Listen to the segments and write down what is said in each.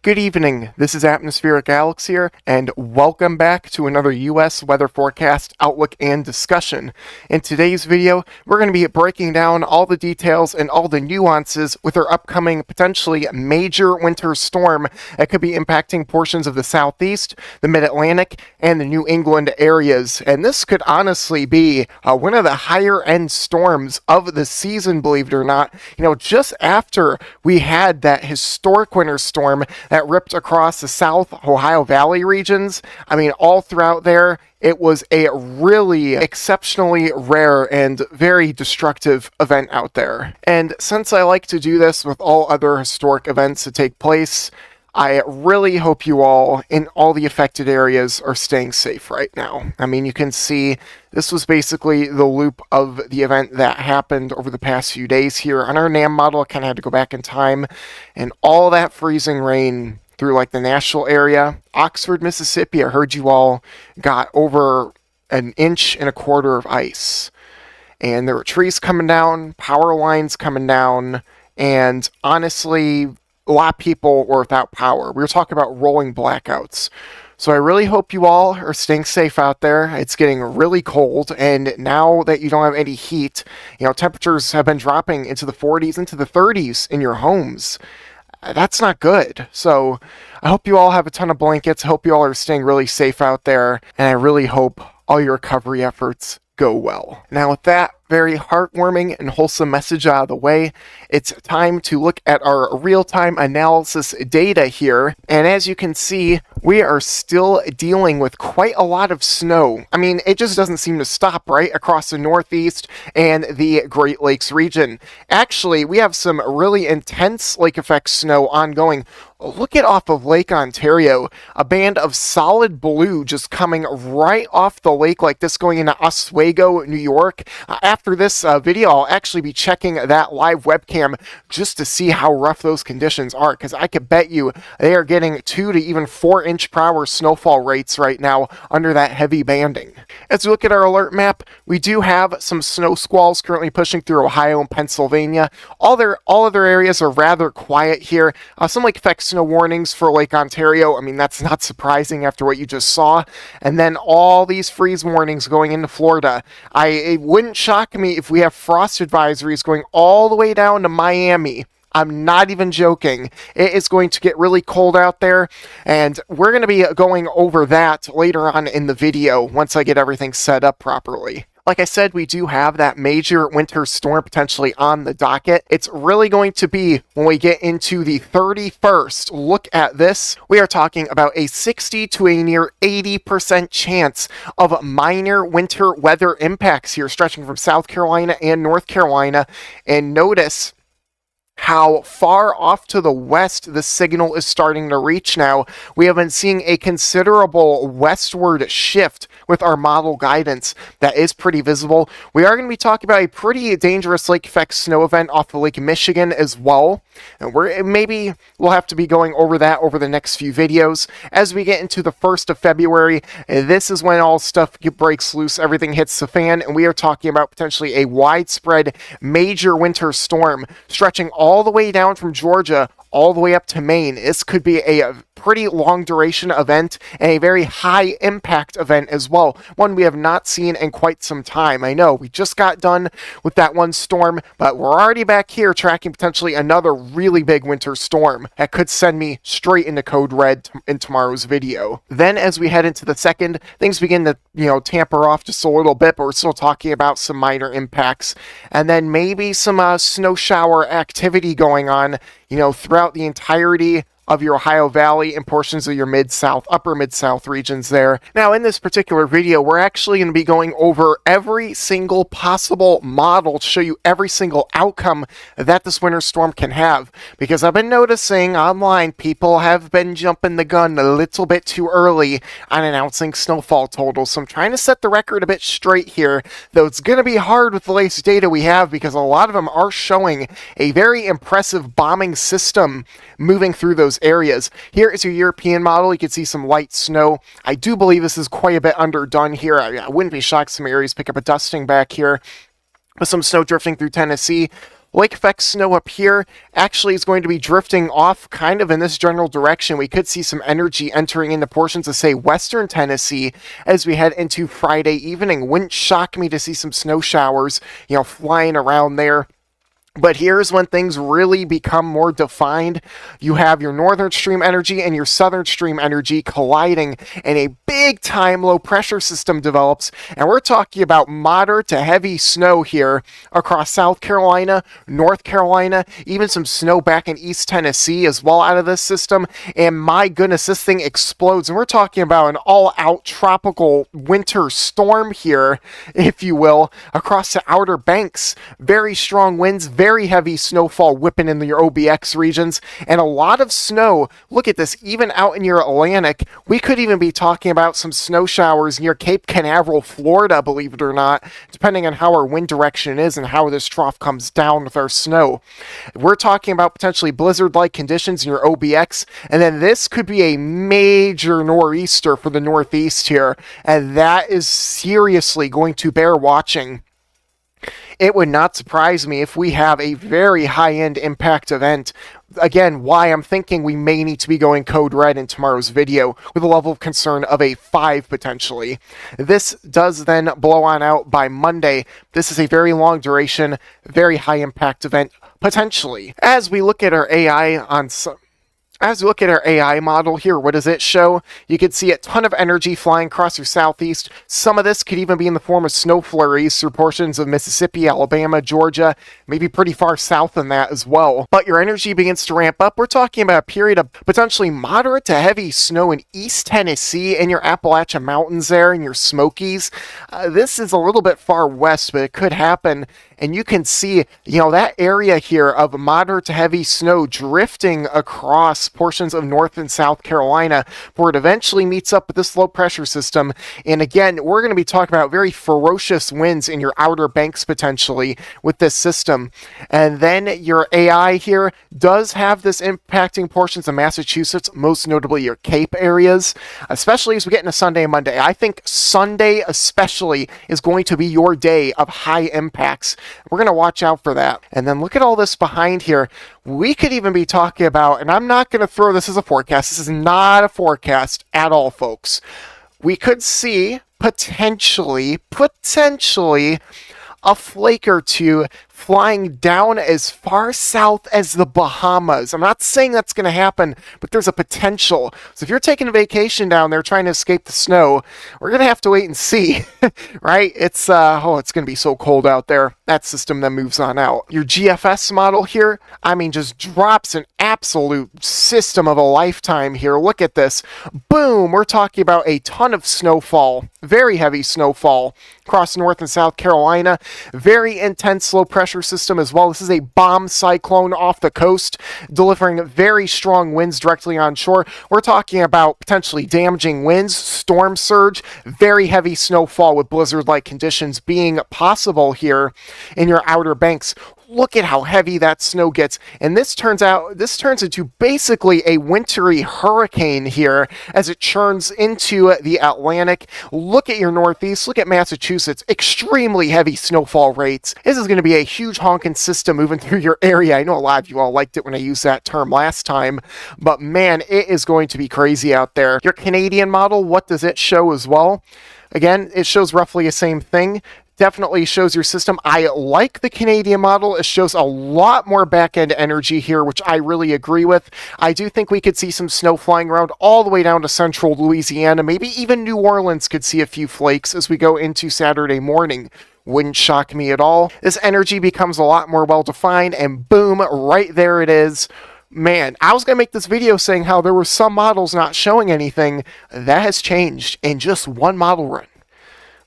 Good evening, this is Atmospheric Alex here, and welcome back to another U.S. weather forecast outlook and discussion. In today's video, we're going to be breaking down all the details and all the nuances with our upcoming potentially major winter storm that could be impacting portions of the southeast, the mid-Atlantic, and the New England areas. And this could honestly be one of the higher end storms of the season, believe it or not. Just after we had that historic winter storm that ripped across the South Ohio Valley regions. All throughout there, it was a really exceptionally rare and very destructive event out there. And since I like to do this with all other historic events that take place, I really hope you all in all the affected areas are staying safe right now. You can see this was basically the loop of the event that happened over the past few days here. On our NAM model, I kind of had to go back in time, and all that freezing rain through like the Nashville area. Oxford, Mississippi, I heard you all got over 1.25 inches of ice. And there were trees coming down, power lines coming down, and honestly, a lot of people were without power. We were talking about rolling blackouts. So I really hope you all are staying safe out there. It's getting really cold, and now that you don't have any heat, temperatures have been dropping into the 40s, into the 30s in your homes. That's not good. So I hope you all have a ton of blankets. I hope you all are staying really safe out there, and I really hope all your recovery efforts go well. Now with that very heartwarming and wholesome message out of the way, it's time to look at our real-time analysis data here. And as you can see, we are still dealing with quite a lot of snow. It just doesn't seem to stop, right? Across the Northeast and the Great Lakes region. Actually, we have some really intense lake effect snow ongoing. Look at off of Lake Ontario, a band of solid blue just coming right off the lake like this going into Oswego, New York. After this video, I'll actually be checking that live webcam just to see how rough those conditions are, because I could bet you they are getting 2 to even 4 inch per hour snowfall rates right now under that heavy banding. As we look at our alert map, we do have some snow squalls currently pushing through Ohio and Pennsylvania. All other areas are rather quiet here. Some lake effect snow warnings for Lake Ontario. That's not surprising after what you just saw. And then all these freeze warnings going into Florida. It wouldn't shock me if we have frost advisories going all the way down to Miami. I'm not even joking. It is going to get really cold out there, and we're going to be going over that later on in the video once I get everything set up properly. Like I said, we do have that major winter storm potentially on the docket. It's really going to be when we get into the 31st. Look at this. We are talking about a 60 to a near 80% chance of minor winter weather impacts here, stretching from South Carolina and North Carolina. And notice how far off to the west the signal is starting to reach now. We have been seeing a considerable westward shift with our model guidance that is pretty visible. We are going to be talking about a pretty dangerous lake effect snow event off of Lake Michigan as well. And we'll have to be going over that over the next few videos. As we get into the 1st of February, this is when all stuff breaks loose, everything hits the fan, and we are talking about potentially a widespread major winter storm stretching all the way down from Georgia all the way up to Maine. This could be a pretty long duration event and a very high impact event as well. One we have not seen in quite some time. I know we just got done with that one storm, but we're already back here tracking potentially another really big winter storm that could send me straight into code red in tomorrow's video. Then as we head into the 2nd, things begin to, tamper off just a little bit, but we're still talking about some minor impacts. And then maybe some snow shower activity going on, throughout the entirety of your Ohio Valley and portions of your Mid-South, upper Mid-South regions there. Now, in this particular video, we're actually going to be going over every single possible model to show you every single outcome that this winter storm can have. Because I've been noticing online, people have been jumping the gun a little bit too early on announcing snowfall totals. So I'm trying to set the record a bit straight here, though it's going to be hard with the latest data we have because a lot of them are showing a very impressive bombing system moving through those areas. Here is your European model. You can see some light snow. I do believe this is quite a bit underdone here. I wouldn't be shocked some areas pick up a dusting back here with some snow drifting through Tennessee. Lake effect snow up here actually is going to be drifting off kind of in this general direction. We could see some energy entering into portions of, say, western Tennessee as we head into Friday evening. Wouldn't shock me to see some snow showers, flying around there. But here's when things really become more defined. You have your northern stream energy and your southern stream energy colliding, and a big time low pressure system develops. And we're talking about moderate to heavy snow here across South Carolina, North Carolina, even some snow back in East Tennessee as well out of this system. And my goodness, this thing explodes. And we're talking about an all-out tropical winter storm here, if you will, across the Outer Banks. Very strong winds, very heavy snowfall whipping in your OBX regions, and a lot of snow. Look at this, even out in your Atlantic. We could even be talking about some snow showers near Cape Canaveral, Florida, believe it or not, depending on how our wind direction is and how this trough comes down with our snow. We're talking about potentially blizzard-like conditions in your OBX, and then this could be a major nor'easter for the Northeast here, and that is seriously going to bear watching. It would not surprise me if we have a very high-end impact event. Again, why I'm thinking we may need to be going code red in tomorrow's video with a level of concern of a 5 potentially. This does then blow on out by Monday. This is a very long duration, very high impact event potentially. As we look at our AI model here, what does it show? You can see a ton of energy flying across your southeast. Some of this could even be in the form of snow flurries through portions of Mississippi, Alabama, Georgia, maybe pretty far south than that as well. But your energy begins to ramp up. We're talking about a period of potentially moderate to heavy snow in East Tennessee and your Appalachian Mountains there and your Smokies. This is a little bit far west, but it could happen. And you can see, that area here of moderate to heavy snow drifting across portions of North and South Carolina before it eventually meets up with this low pressure system. And again, we're going to be talking about very ferocious winds in your Outer Banks potentially with this system. And then your AI here does have this impacting portions of Massachusetts, most notably your Cape areas, especially as we get into Sunday and Monday. I think Sunday especially is going to be your day of high impacts. We're going to watch out for that. And then look at all this behind here. We could even be talking about, and I'm not going to throw this as a forecast. This is not a forecast at all, folks. We could see potentially a flake or two flying down as far south as the Bahamas. I'm not saying that's going to happen, but there's a potential. So if you're taking a vacation down there trying to escape the snow, we're going to have to wait and see, right? It's going to be so cold out there. That system then moves on out. Your GFS model here, just drops an absolute system of a lifetime here. Look at this. Boom! We're talking about a ton of snowfall, very heavy snowfall across North and South Carolina. Very intense low pressure system as well. This is a bomb cyclone off the coast, delivering very strong winds directly onshore. We're talking about potentially damaging winds, storm surge, very heavy snowfall with blizzard-like conditions being possible here in your Outer Banks. Look at how heavy that snow gets, and this turns into basically a wintry hurricane here as it churns into the Atlantic. Look at your Northeast, look at Massachusetts, extremely heavy snowfall rates. This is going to be a huge honking system moving through your area. I know a lot of you all liked it when I used that term last time, but man, it is going to be crazy out there. Your Canadian model, what does it show as well? Again, it shows roughly the same thing. Definitely shows your system. I like the Canadian model. It shows a lot more back-end energy here, which I really agree with. I do think we could see some snow flying around all the way down to central Louisiana. Maybe even New Orleans could see a few flakes as we go into Saturday morning. Wouldn't shock me at all. This energy becomes a lot more well-defined, and boom, right there it is. Man, I was going to make this video saying how there were some models not showing anything. That has changed in just one model run.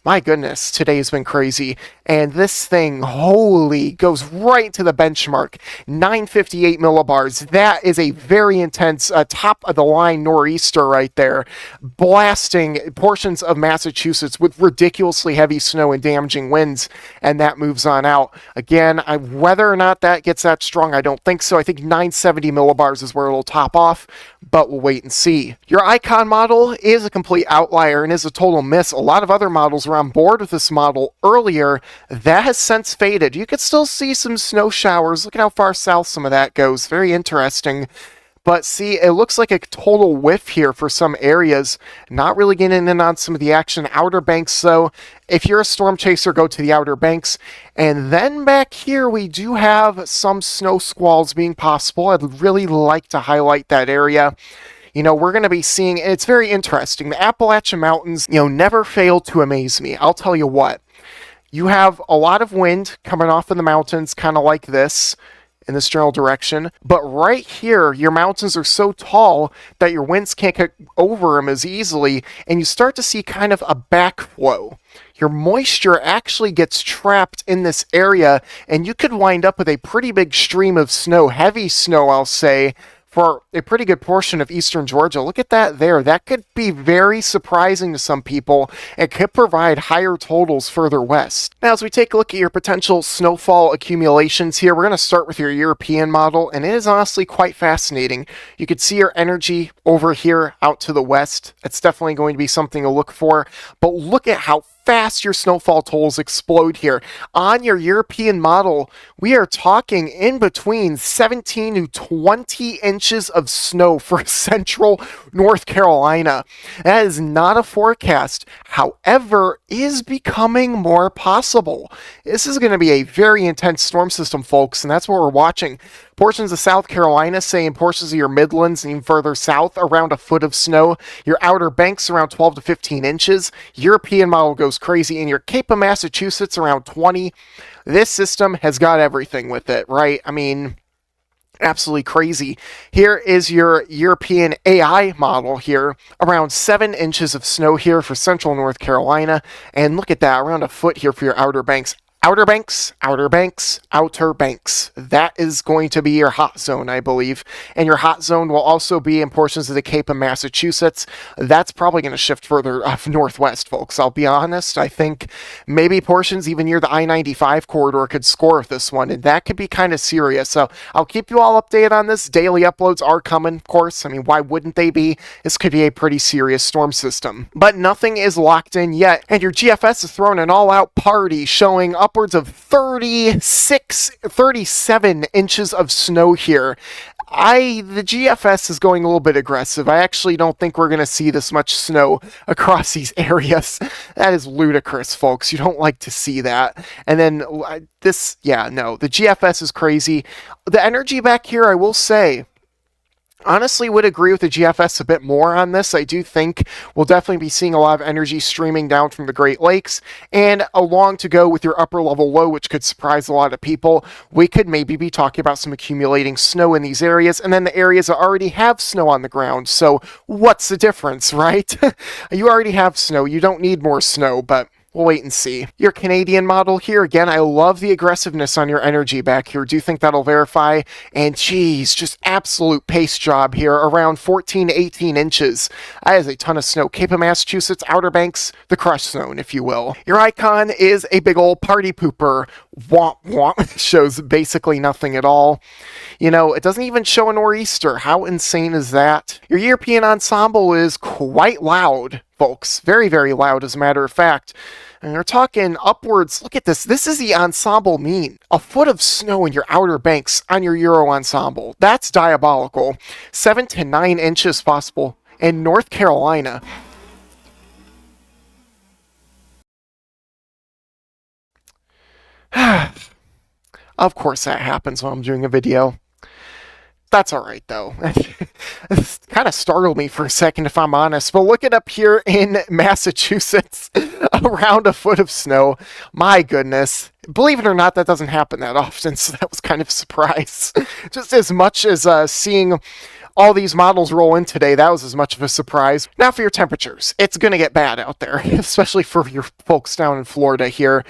My goodness, today has been crazy. And this thing, holy, goes right to the benchmark. 958 millibars. That is a very intense, top-of-the-line nor'easter right there. Blasting portions of Massachusetts with ridiculously heavy snow and damaging winds. And that moves on out. Again, whether or not that gets that strong, I don't think so. I think 970 millibars is where it'll top off. But we'll wait and see. Your Icon model is a complete outlier and is a total miss. A lot of other models were on board with this model earlier, that has since faded. You could still see some snow showers. Look at how far south some of that goes. Very interesting. But see, it looks like a total whiff here for some areas. Not really getting in on some of the action. Outer Banks, though, if you're a storm chaser, go to the Outer Banks. And then back here, we do have some snow squalls being possible. I'd really like to highlight that area. You know, we're going to be seeing, it's very interesting. The Appalachian Mountains, you know, never fail to amaze me. I'll tell you what. You have a lot of wind coming off in the mountains, kind of like this, in this general direction. But right here, your mountains are so tall that your winds can't get over them as easily, and you start to see kind of a backflow. Your moisture actually gets trapped in this area, and you could wind up with a pretty big stream of snow, heavy snow, I'll say, for a pretty good portion of eastern Georgia. Look at that there. That could be very surprising to some people and could provide higher totals further west. Now, as we take a look at your potential snowfall accumulations here, we're going to start with your European model, and it is honestly quite fascinating. You could see your energy over here out to the west. It's definitely going to be something to look for, but look at how fast your snowfall totals explode here. On your European model, we are talking in between 17 to 20 inches of snow for central North Carolina. That is not a forecast, however, is becoming more possible. This is going to be a very intense storm system, folks, and that's what we're watching. Portions of South Carolina, say in portions of your Midlands and even further south, around a foot of snow. Your Outer Banks around 12 to 15 inches. European model goes crazy. In your Cape of Massachusetts around 20. This system has got everything with it, right? I mean, absolutely crazy. Here is your European AI model here. Around 7 inches of snow here for central North Carolina. And look at that, around a foot here for your Outer Banks. Outer Banks, Outer Banks, Outer Banks. That is going to be your hot zone, I believe. And your hot zone will also be in portions of the Cape of Massachusetts. That's probably going to shift further northwest, folks. I'll be honest. I think maybe portions even near the I-95 corridor could score with this one, and that could be kind of serious. So I'll keep you all updated on this. Daily uploads are coming, of course. I mean, why wouldn't they be? This could be a pretty serious storm system. But nothing is locked in yet, and your GFS is throwing an all-out party showing upwards of 37 inches of snow here. The GFS is going a little bit aggressive. I actually don't think we're going to see this much snow across these areas. That is ludicrous, folks. You don't like to see that. And then the GFS is crazy. The energy back here, I will say, honestly would agree with the GFS a bit more on this. I do think we'll definitely be seeing a lot of energy streaming down from the Great Lakes, and along to go with your upper level low, which could surprise a lot of people. We could maybe be talking about some accumulating snow in these areas, and then the areas that already have snow on the ground. So what's the difference, right? You already have snow. You don't need more snow, but we'll wait and see. Your Canadian model here, again, I love the aggressiveness on your energy back here. Do think that'll verify? And geez, just absolute pace job here, around 14 to 18 inches. That is a ton of snow. Cape of Massachusetts, Outer Banks, the crush zone, if you will. Your icon is a big old party pooper. Womp womp. Shows basically nothing at all. You know, it doesn't even show a nor'easter. How insane is that? Your European ensemble is quite loud, folks. Very, very loud, as a matter of fact. And we're talking upwards. Look at this. This is the ensemble mean. A foot of snow in your Outer Banks on your Euro ensemble. That's diabolical. 7 to 9 inches possible in North Carolina. Of course that happens when I'm doing a video. That's alright, though. It kind of startled me for a second, if I'm honest. But look it up here in Massachusetts. Around a foot of snow. My goodness. Believe it or not, that doesn't happen that often, so that was kind of a surprise. Just as much as seeing all these models roll in today, that was as much of a surprise. Now for your temperatures. It's going to get bad out there, especially for your folks down in Florida here.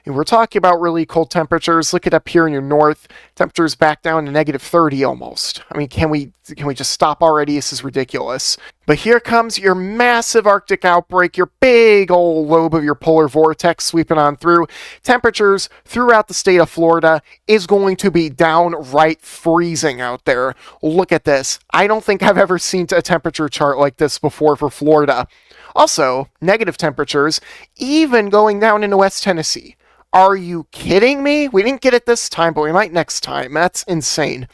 And we're talking about really cold temperatures. Look it up here in your north. Temperatures back down to negative 30 almost. I mean, can we just stop already? This is ridiculous. But here comes your massive Arctic outbreak, your big old lobe of your polar vortex sweeping on through. Temperatures throughout the state of Florida is going to be downright freezing out there. Look at this. I don't think I've ever seen a temperature chart like this before for Florida. Also, negative temperatures, even going down into West Tennessee. Are you kidding me? We didn't get it this time, but we might next time. That's insane.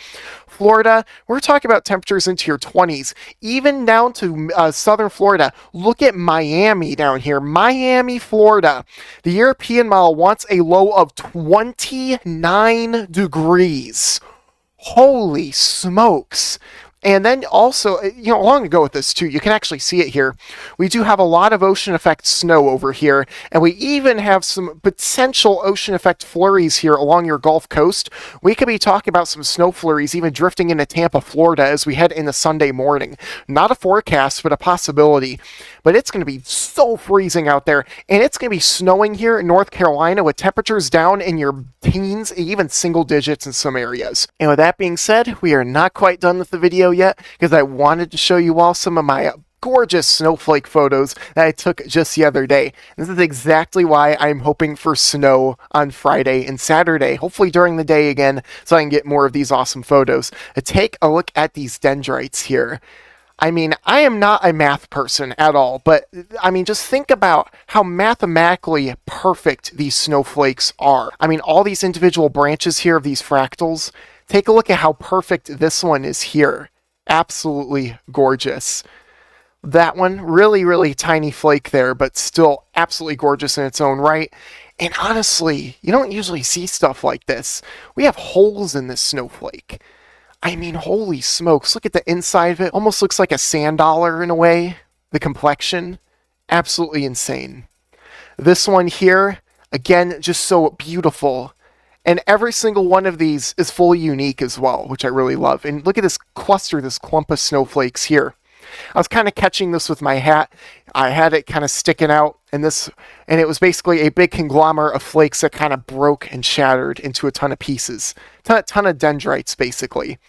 Florida, we're talking about temperatures into your 20s, even down to southern Florida. Look at Miami down here. Miami, Florida. The European model wants a low of 29 degrees. Holy smokes. And then also, along to go with this too, you can actually see it here. We do have a lot of ocean effect snow over here, and we even have some potential ocean effect flurries here along your Gulf Coast. We could be talking about some snow flurries even drifting into Tampa, Florida as we head into Sunday morning. Not a forecast, but a possibility. But it's going to be so freezing out there, and it's going to be snowing here in North Carolina with temperatures down in your teens, even single digits in some areas. And with that being said, we are not quite done with the video yet, because I wanted to show you all some of my gorgeous snowflake photos that I took just the other day. This is exactly why I'm hoping for snow on Friday and Saturday, hopefully during the day again, so I can get more of these awesome photos. Take a look at these dendrites here. I mean, I am not a math person at all, but I mean, just think about how mathematically perfect these snowflakes are. I mean, all these individual branches here of these fractals, take a look at how perfect this one is here. Absolutely gorgeous. That one, really, really tiny flake there, but still absolutely gorgeous in its own right. And honestly, you don't usually see stuff like this. We have holes in this snowflake. I mean, holy smokes, look at the inside of it. Almost looks like a sand dollar in a way. The complexion, absolutely insane. This one here, again, just so beautiful. And every single one of these is fully unique as well, which I really love. And look at this cluster, this clump of snowflakes here. I was kind of catching this with my hat. I had it kind of sticking out, and it was basically a big conglomerate of flakes that kind of broke and shattered into a ton of pieces. Ton of dendrites, basically.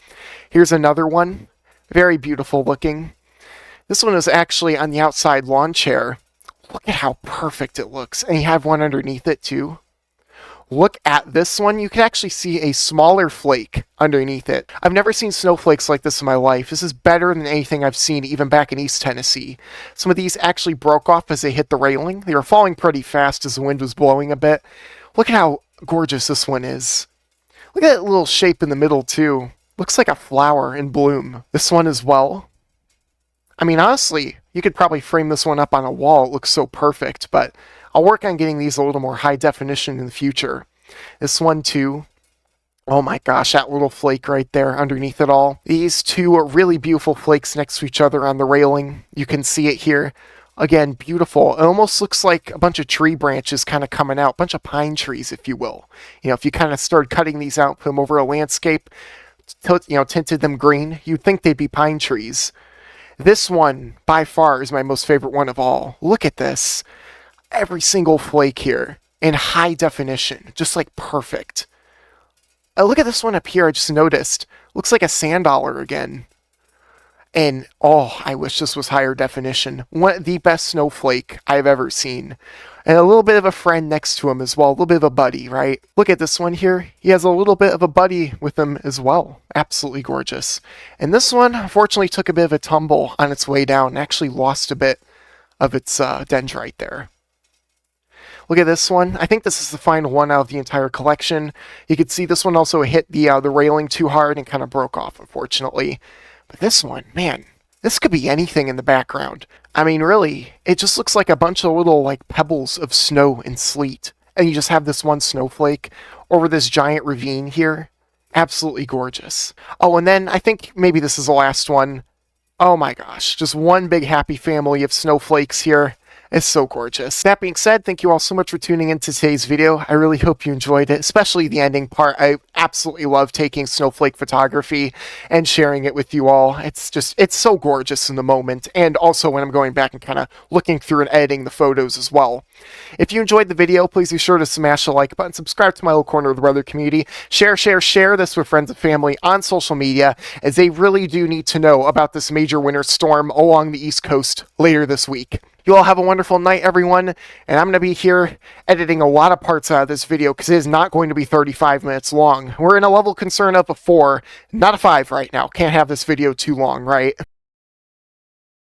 Here's another one. Very beautiful looking. This one is actually on the outside lawn chair. Look at how perfect it looks. And you have one underneath it, too. Look at this one. You can actually see a smaller flake underneath it. I've never seen snowflakes like this in my life. This is better than anything I've seen even back in East Tennessee. Some of these actually broke off as they hit the railing. They were falling pretty fast as the wind was blowing a bit. Look at how gorgeous this one is. Look at that little shape in the middle too. Looks like a flower in bloom. This one as well. I mean, honestly, you could probably frame this one up on a wall. It looks so perfect, but I'll work on getting these a little more high definition in the future. This one too. Oh my gosh, that little flake right there underneath it all. These two are really beautiful flakes next to each other on the railing. You can see it here. Again, beautiful. It almost looks like a bunch of tree branches kind of coming out. A bunch of pine trees, if you will. If you kind of started cutting these out, put them over a landscape, tinted them green, you'd think they'd be pine trees. This one, by far, is my most favorite one of all. Look at this. Every single flake here in high definition, just like perfect. Look at this one up here, I just noticed. Looks like a sand dollar again. And, oh, I wish this was higher definition. The best snowflake I've ever seen. And a little bit of a friend next to him as well. A little bit of a buddy, right? Look at this one here. He has a little bit of a buddy with him as well. Absolutely gorgeous. And this one, unfortunately, took a bit of a tumble on its way down. Actually lost a bit of its dendrite there. Look at this one. I think this is the final one out of the entire collection. You can see this one also hit the railing too hard and kind of broke off, unfortunately. But this one, man, this could be anything in the background. I mean, really, it just looks like a bunch of little, like, pebbles of snow and sleet. And you just have this one snowflake over this giant ravine here. Absolutely gorgeous. Oh, and then I think maybe this is the last one. Oh my gosh, just one big happy family of snowflakes here. It's so gorgeous. That being said, thank you all so much for tuning into today's video. I really hope you enjoyed it, especially the ending part. I absolutely love taking snowflake photography and sharing it with you all. It's so gorgeous in the moment, and also when I'm going back and kind of looking through and editing the photos as well. If you enjoyed the video, please be sure to smash the like button, subscribe to my little corner of the weather community, share this with friends and family on social media, as they really do need to know about this major winter storm along the East Coast later this week. You all have a wonderful night, everyone, and I'm going to be here editing a lot of parts out of this video because it is not going to be 35 minutes long. We're in a level concern of a 4, not a 5 right now. Can't have this video too long, right?